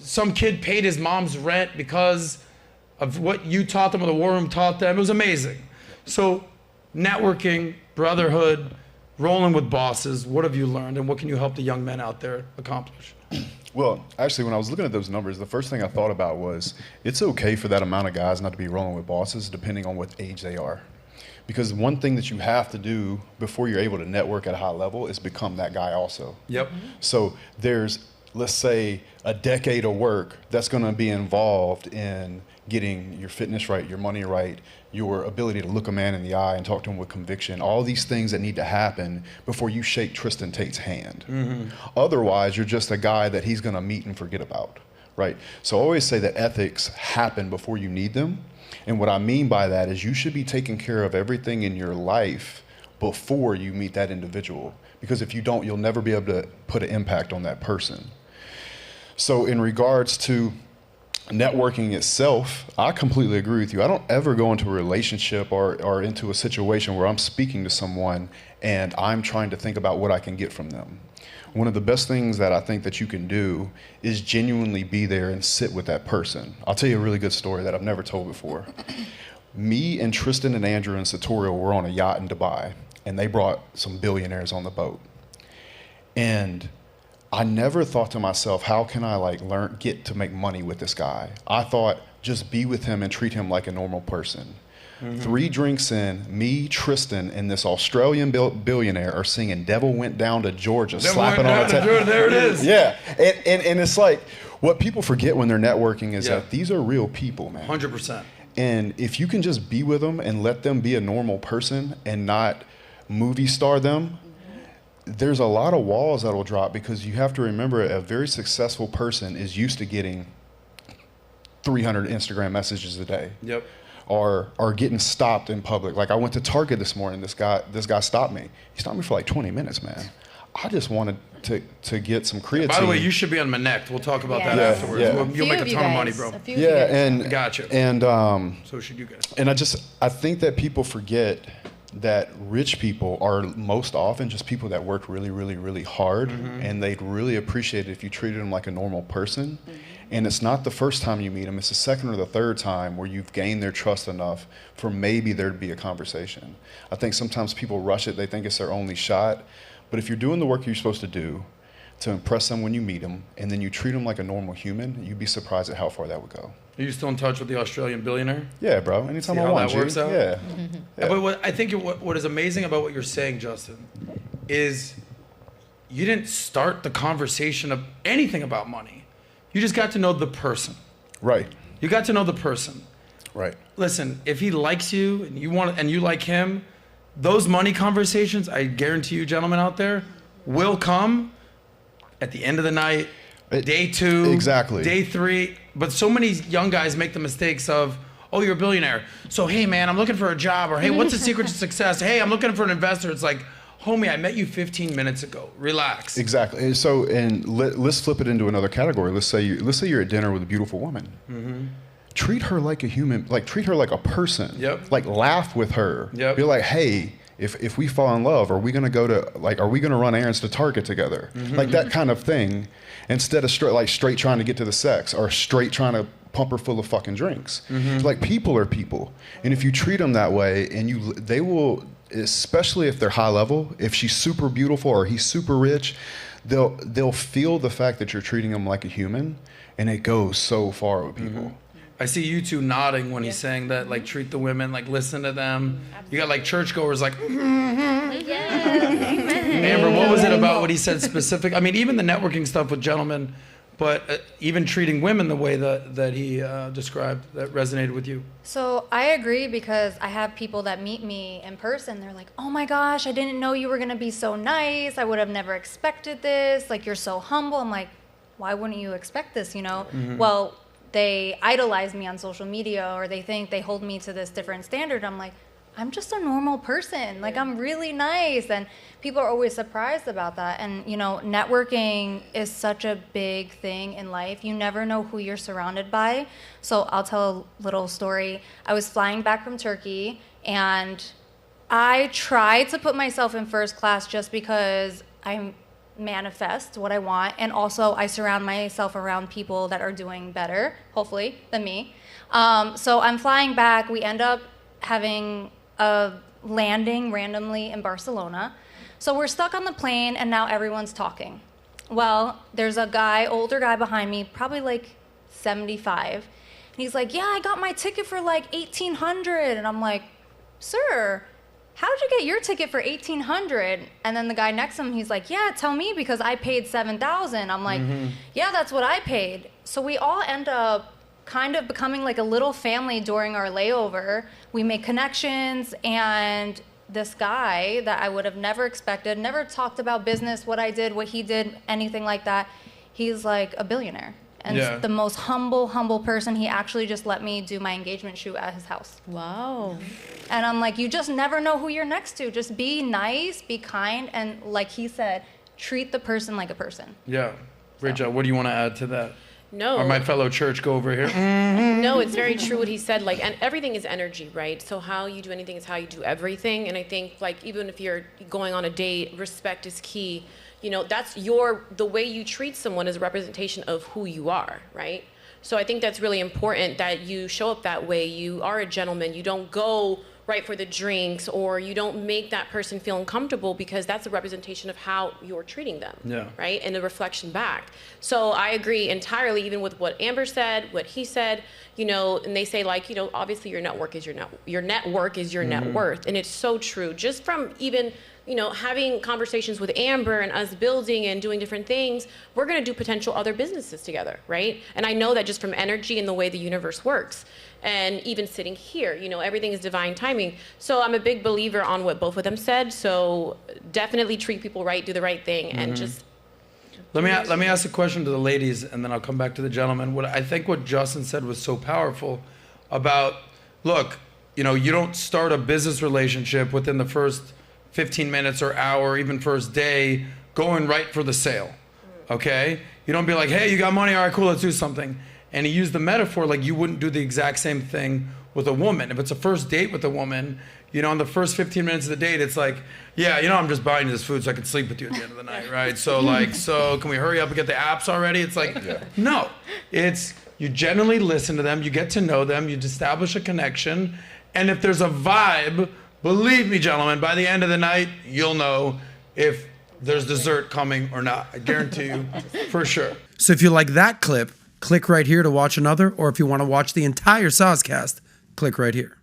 some kid paid his mom's rent because of what you taught them or the war room taught them. It was amazing. So networking, brotherhood, rolling with bosses, what have you learned and what can you help the young men out there accomplish? Well, actually, when I was looking at those numbers, the first thing I thought about was it's okay for that amount of guys not to be rolling with bosses depending on what age they are. Because one thing that you have to do before you're able to network at a high level is become that guy also. Yep. So there's, let's say, a decade of work that's going to be involved in getting your fitness right, your money right, your ability to look a man in the eye and talk to him with conviction, all these things that need to happen before you shake Tristan Tate's hand. Otherwise, you're just a guy that he's going to meet and forget about, right? So I always say that ethics happen before you need them. And what I mean by that is you should be taking care of everything in your life before you meet that individual. Because if you don't, you'll never be able to put an impact on that person. So in regards to networking itself, I completely agree with you. I don't ever go into a relationship or into a situation where I'm speaking to someone and I'm trying to think about what I can get from them. One of the best things that I think that you can do is genuinely be there and sit with that person. I'll tell you a really good story that I've never told before. Me and Tristan and Andrew and Sartorial were on a yacht in Dubai, and they brought some billionaires on the boat. And I never thought to myself, how can I get to make money with this guy? I thought, just be with him and treat him like a normal person. 3 drinks in, me, Tristan, and this Australian billionaire are singing "Devil Went Down to Georgia," slapping on the table. There it is. Yeah, and it's like what people forget when they're networking is that these are real people, man. 100%. And if you can just be with them and let them be a normal person and not movie star them, there's a lot of walls that'll drop because you have to remember a very successful person is used to getting 300 Instagram messages a day. Yep. Or getting stopped in public. Like I went to Target this morning, this guy stopped me. He stopped me for like 20 minutes, man. I just wanted to get some creatine. By the way, you should be on Connect. We'll talk about that afterwards. Yeah. You'll make a ton of money, bro. And gotcha. And so should you guys. And I think that people forget that rich people are most often just people that work really, really, really hard, and they'd really appreciate it if you treated them like a normal person. And it's not the first time you meet them, it's the second or the third time where you've gained their trust enough for maybe there to be a conversation. I think sometimes people rush it, they think it's their only shot. But if you're doing the work you're supposed to do to impress them when you meet them, and then you treat them like a normal human, you'd be surprised at how far that would go. Are you still in touch with the Australian billionaire? Yeah, bro. Anytime See I how want that you. works out? Yeah. But I think what is amazing about what you're saying, Justin, is you didn't start the conversation of anything about money. You just got to know the person. Right. You got to know the person. Right. Listen, if he likes you and you like him, those money conversations, I guarantee you, gentlemen out there, will come at the end of the night, day 2, exactly, day 3. But so many young guys make the mistakes of, oh, you're a billionaire. So, hey, man, I'm looking for a job. Or, hey, what's the secret to success? Hey, I'm looking for an investor. It's like, homie, I met you 15 minutes ago. Relax. Exactly. So, and let's flip it into another category. Let's say you're at dinner with a beautiful woman. Treat her like a human, treat her like a person. Yep. Like laugh with her. Yep. Be like, hey, if we fall in love, are we gonna run errands to Target together? Like that kind of thing, instead of straight trying to get to the sex or straight trying to pump her full of fucking drinks. Like people are people, and if you treat them that way, and they will, especially if they're high level, if she's super beautiful or he's super rich, they'll feel the fact that you're treating them like a human, and it goes so far with people. I see you two nodding when he's saying that, treat the women, listen to them. You got churchgoers Amber, what was it about what he said specific? I mean, even the networking stuff with gentlemen, but even treating women the way that he described, that resonated with you. So I agree, because I have people that meet me in person. They're like, oh my gosh, I didn't know you were going to be so nice. I would have never expected this. You're so humble. I'm like, why wouldn't you expect this, Well, they idolize me on social media, or they think they hold me to this different standard. I'm like, I'm just a normal person. I'm really nice. And people are always surprised about that. And, networking is such a big thing in life. You never know who you're surrounded by. So I'll tell a little story. I was flying back from Turkey, and I tried to put myself in first class just because manifest what I want. And also I surround myself around people that are doing better, hopefully, than me. So I'm flying back. We end up having a landing randomly in Barcelona. So we're stuck on the plane and now everyone's talking. Well, there's a guy, older guy behind me, probably like 75. And he's like, yeah, I got my ticket for like $1,800. And I'm like, sir, how'd you get your ticket for $1,800? And then the guy next to him, he's like, yeah, tell me because I paid $7,000. I'm like, yeah, that's what I paid. So we all end up kind of becoming like a little family during our layover. We make connections, and this guy that I would have never expected, never talked about business, what I did, what he did, anything like that. He's like a billionaire. And the most humble person. He actually just let me do my engagement shoot at his house. Wow. And I'm like, you just never know who you're next to. Just be nice, be kind, and like he said, treat the person like a person. Yeah. Rachel, what do you want to add to that? No. Or my fellow church go over here. No, it's very true what he said. Like, and everything is energy, right? So how you do anything is how you do everything. And I think, like, even if you're going on a date, respect is key. You know, that's the way you treat someone is a representation of who you are, right? So I think that's really important that you show up that way. You are a gentleman. You don't go right for the drinks, or you don't make that person feel uncomfortable, because that's a representation of how you're treating them, right? And a reflection back. So I agree entirely, even with what Amber said, what he said, you know, and they say, like, you know, obviously your network is your network is your net worth. And it's so true. Just from even, you know, having conversations with Amber and us building and doing different things, we're going to do potential other businesses together, right? And I know that just from energy and the way the universe works. And even sitting here, you know, everything is divine timing. So I'm a big believer on what both of them said. So definitely treat people right, do the right thing, and just... Let me ask a question to the ladies, and then I'll come back to the gentlemen. I think what Justin said was so powerful about, look, you know, you don't start a business relationship within the first 15 minutes or hour, even first day, going right for the sale, okay? You don't be like, hey, you got money, all right, cool, let's do something. And he used the metaphor like you wouldn't do the exact same thing with a woman. If it's a first date with a woman, you know, in the first 15 minutes of the date, it's like, yeah, you know, I'm just buying you this food so I can sleep with you at the end of the night, right? So like, so can we hurry up and get the apps already? It's like, no, it's, you generally listen to them, you get to know them, you establish a connection. And if there's a vibe, believe me, gentlemen, by the end of the night, you'll know if there's dessert coming or not. I guarantee you, for sure. So if you like that clip, click right here to watch another, or if you want to watch the entire SOSCAST, click right here.